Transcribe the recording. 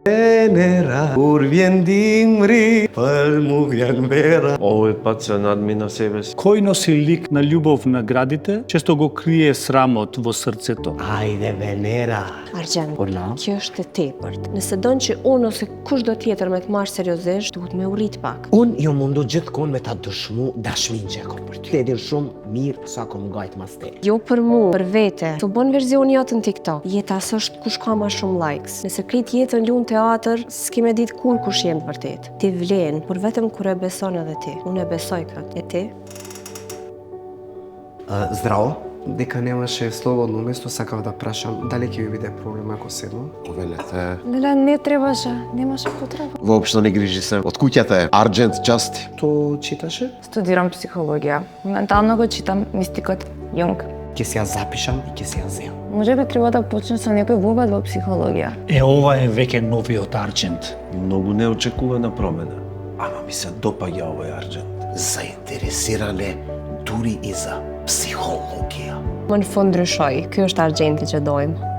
Venera, urvien dimri, palmugjan vera. Овој пат се надмина себе си. Кој носи лик на љубов на градите, често го крие срамот во срцето. Ajde, Venera. Argjend, Orla. kjo është e tepërt. Nëse don që unë ose kushdo tjetër me të marrë seriozisht, duhet me u rrit pak. Unë jo mundu gjithkohon me ta dëshmu dashmin që e kom për ty. Te din shumë mirë sa kom gajt mas te. Jo për mu, për vete. Të bon verzioni jotë në TikTok. Jeta s'është kush ka ma shumë likes. Nëse krit jetën lunë teatr, s'ki me ditë kur kush jenë vërtet. Ti vlen, por vetëm kur e beson edhe ti. Unë e besoj këtë. E ti? Здраво, дека немаше слободно место, сакав да прашам дали ќе ви биде проблем ако седнам? Повелете. Не требаше, немаше потреба. Воопшто не грижи се. Од куќата е Арџент Части. То читаше? Студирам психологија. Моментално го читам мистикот Јунг. Ќе се ја запишам и ќе се ја земам. Може би треба да почнеш со некој вобат во психологија. Ова е веќе новиот Арџент. Многу неочекувана промена. Ама ми се допаѓа овој Арџент. Заинтересиран е дури и за психологија. Më në fund ndryshoj. Ky është argjenti që dojmë.